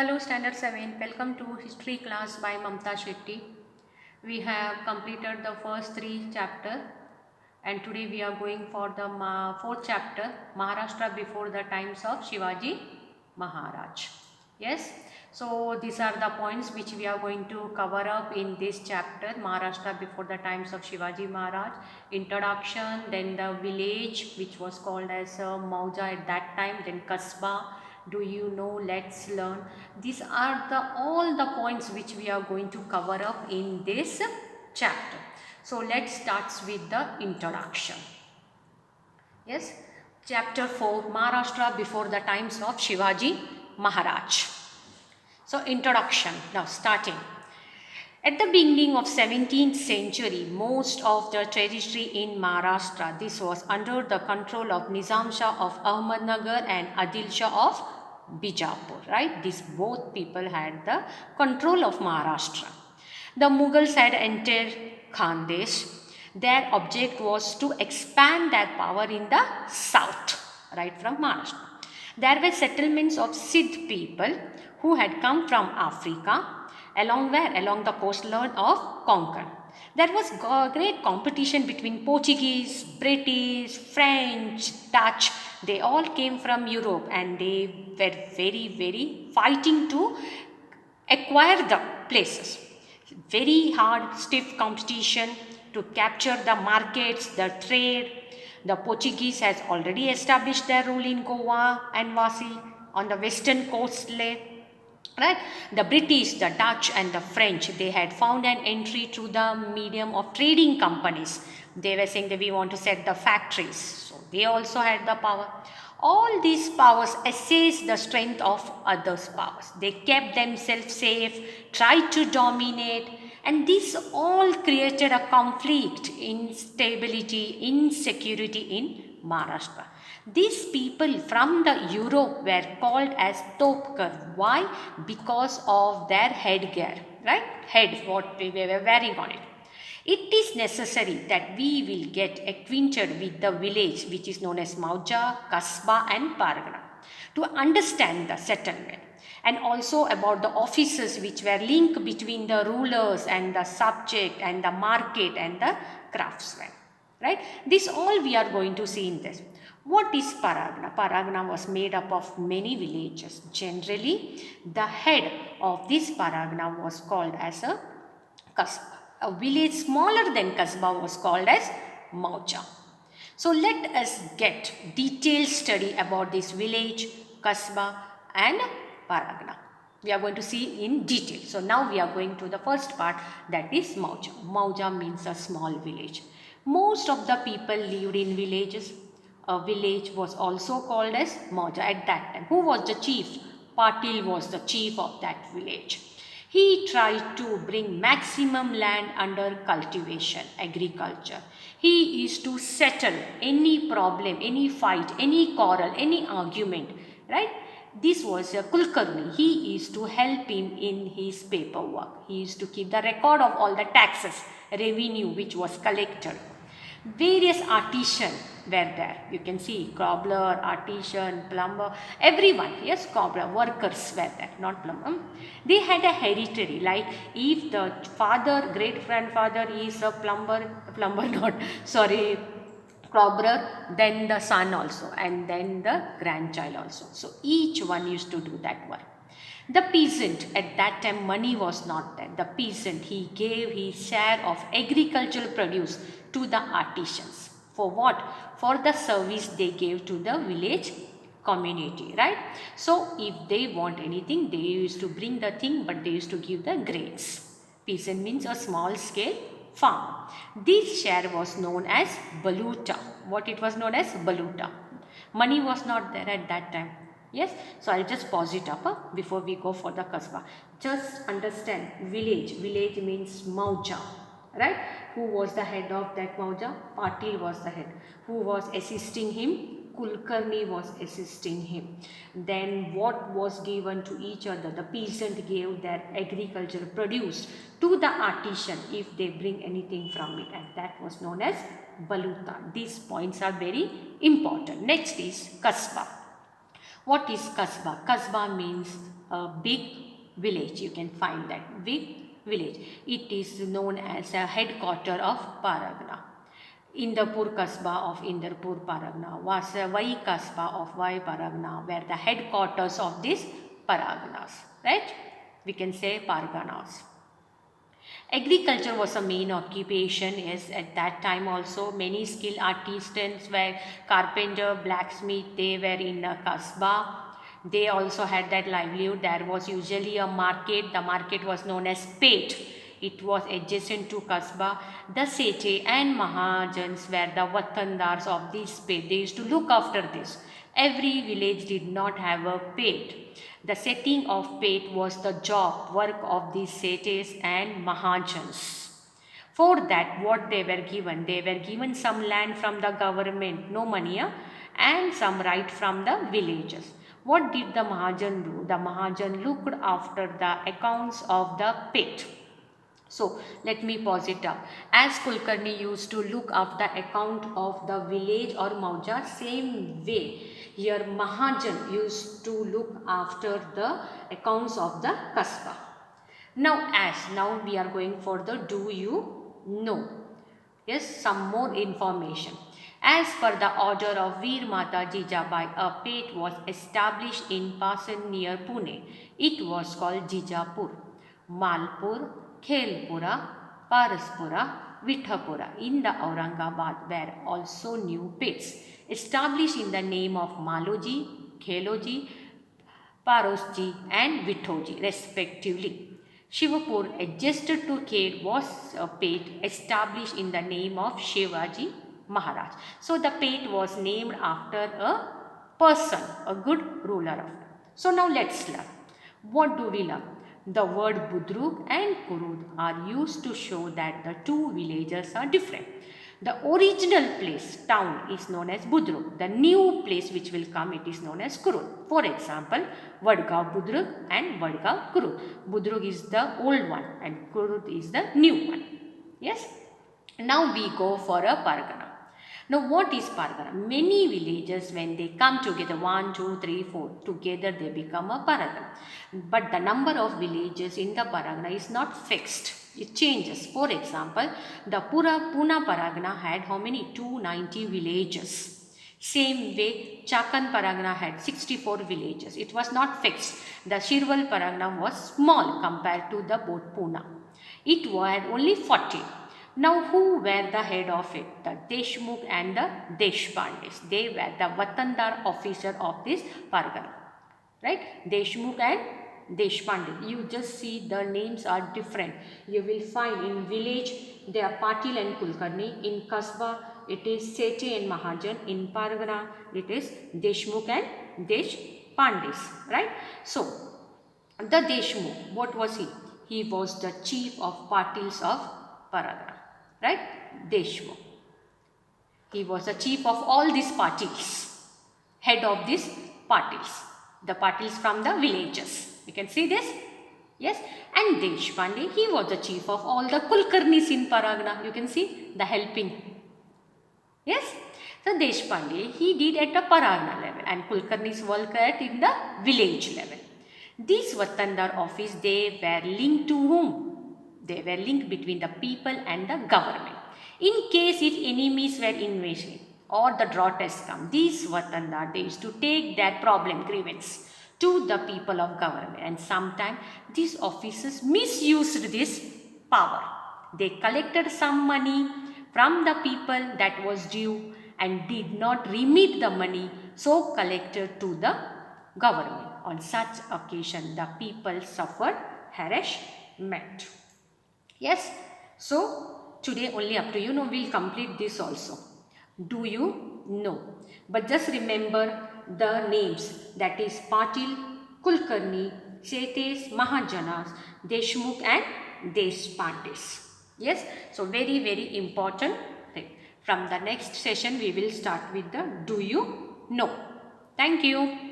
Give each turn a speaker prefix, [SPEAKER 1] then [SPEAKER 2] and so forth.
[SPEAKER 1] Hello Standard 7, welcome to history class by Mamta Shetty. We have completed the first three chapter and today we are going for the fourth chapter, Maharashtra before the times of Shivaji Maharaj. Yes, so these are the points which we are going to cover up in this chapter, Maharashtra before the times of Shivaji Maharaj. Introduction, then the village which was called as Mauja at that time, then Kasba. Do you know? Let's learn. These are all the points which we are going to cover up in this chapter. So let's start with the introduction. Yes, chapter 4, Maharashtra before the times of Shivaji Maharaj. So introduction, now starting. At the beginning of 17th century, most of the territory in Maharashtra, this was under the control of Nizam Shah of Ahmednagar and Adil Shah of Bijapur, right? These both people had the control of Maharashtra. The Mughals had entered Khandesh. Their object was to expand their power in the south, right from Maharashtra. There were settlements of Sidh people who had come from Africa, along the coastline of Konkan. There was great competition between Portuguese, British, French, Dutch. They all came from Europe and they were very fighting to acquire the places. Very hard, stiff competition to capture the markets, the trade. The Portuguese has already established their rule in Goa and Vasi on the western coastline. Right? The British, the Dutch and the French, they had found an entry through the medium of trading companies. They were saying that we want to set the factories. So they also had the power. All these powers assessed the strength of others' powers. They kept themselves safe, tried to dominate, and this all created a conflict, instability, insecurity in Maharashtra. These people from the Europe were called as Topkar. Why? Because of their headgear, right? Head, what they were wearing on it. It is necessary that we will get acquainted with the village which is known as Mauja, Kasba and Pargana to understand the settlement and also about the offices which were linked between the rulers and the subject and the market and the craftsmen. Right? This all we are going to see in this. What is Paragana? Paragana was made up of many villages. Generally, the head of this Paragana was called as a Kasba. A village smaller than Kasba was called as Maucha. So let us get detailed study about this village, Kasba and Paragana. We are going to see in detail. So now we are going to the first part, that is Mauja. Mauja means a small village. Most of the people lived in villages. A village was also called as Mauja at that time. Who was the chief? Patil was the chief of that village. He tried to bring maximum land under cultivation, agriculture. He is to settle any problem, any fight, any quarrel, any argument, right? This was a Kulkarni. He is to help him in his paperwork. He is to keep the record of all the taxes, revenue which was collected. Various artisans were there. You can see cobbler, artisan, plumber, everyone. Yes, cobbler, workers were there, not plumber. They had a hereditary, like if the father, great grandfather is a plumber not, sorry, cobbler, then the son also, and then the grandchild also. So each one used to do that work. The peasant, at that time money was not there. The peasant, he gave his share of agricultural produce to the artisans. For what? For the service they gave to the village community, right? So if they want anything, they used to bring the thing, but they used to give the grains. Peasant means a small scale farm. This share was known as baluta. What it was known as? Baluta. Money was not there at that time. Yes, so I'll just pause it up before we go for the kasbah. Just understand village. Village means Mauja, right? Who was the head of that Mauja? Patil was the head. Who was assisting him? Kulkarni was assisting him. Then what was given to each other? The peasant gave their agricultural produce to the artisan if they bring anything from it, and that was known as baluta. These points are very important. Next is kasbah. What is kasba? Kasba means a big village. You can find that big village. It is known as a headquarter of paragana. Inderpur Kasba of Inderpur Paragana, Vasavai Kasba of Vai Paragana were the headquarters of these paraganas, right? We can say paraganas. Agriculture was a main occupation. Yes, at that time also many skilled artisans were carpenter, blacksmith, they were in a kasbah. They also had that livelihood. There was usually a market. The market was known as Pet. It was adjacent to kasbah. The sete and mahajans were the watandars of this Pet. They used to look after this. Every village did not have a Pet. The setting of Pet was the job, work of these sages and mahajans. For that, what they were given some land from the government, no money, and some right from the villages. What did the Mahajan do? The Mahajan looked after the accounts of the Pet. So, let me pause it up. As Kulkarni used to look after account of the village or Mauja, same way here Mahajan used to look after the accounts of the Kasbah. Now we are going for the do you know. Yes, some more information. As per the order of Veer Mata Jijabai, a Pet was established in Pasan near Pune. It was called Jijapur. Malpur, Khelpura, Paraspura, Vithapura in the Aurangabad were also new pits, established in the name of Maloji, Kheloji, Parosji and Vithoji respectively. Shivapur adjacent to Khed was a pit established in the name of Shivaji Maharaj. So the pit was named after a person, a good ruler of. So now let's learn. What do we learn? The word Budruk and Kurud are used to show that the two villages are different. The original place, town, is known as Budruk. The new place which will come, it is known as Kurud. For example, Vadgaon Budruk and Vadgaon Kurud. Budruk is the old one and Kurud is the new one. Yes? Now we go for a Pargana. Now what is Pargana? Many villages, when they come together, 1, 2, 3, 4, together they become a Pargana. But the number of villages in the Pargana is not fixed. It changes. For example, the Pune Pargana had how many? 290 villages. Same way, Chakan Pargana had 64 villages. It was not fixed. The Shirwal Pargana was small compared to the both Pune. It had only 40. Now, who were the head of it? The Deshmukh and the Deshpandis. They were the Watandar officer of this Pargana. Right? Deshmukh and Deshpande. You just see the names are different. You will find in village they are Patil and Kulkarni. In Kasba it is Sethi and Mahajan. In Pargana it is Deshmukh and Deshpandis. Right? So, the Deshmukh, what was he? He was the chief of Patils of Pargana. Right? Deshmukh. He was the chief of all these Patils. Head of these Patils. The Patils from the villages. You can see this? Yes. And Deshpande, he was the chief of all the Kulkarnis in Paragana. You can see the helping. Yes. So Deshpande, he did at the Paragana level and Kulkarnis work at in the village level. These Vatandar office, they were linked to whom? They were linked between the people and the government. In case if enemies were invading or the drought has come, these Vatandar, they used to take their problem, grievance to the people of government, and sometimes these officers misused this power. They collected some money from the people that was due and did not remit the money so collected to the government. On such occasion, the people suffered harassment. Yes, so today only up to you. Now we'll complete this also. Do you know? But just remember the names, that is Patil, Kulkarni, Setes, Mahajanas, Deshmukh and Deshpandis. Yes, so very very important thing. From the next session we will start with the do you know. Thank you.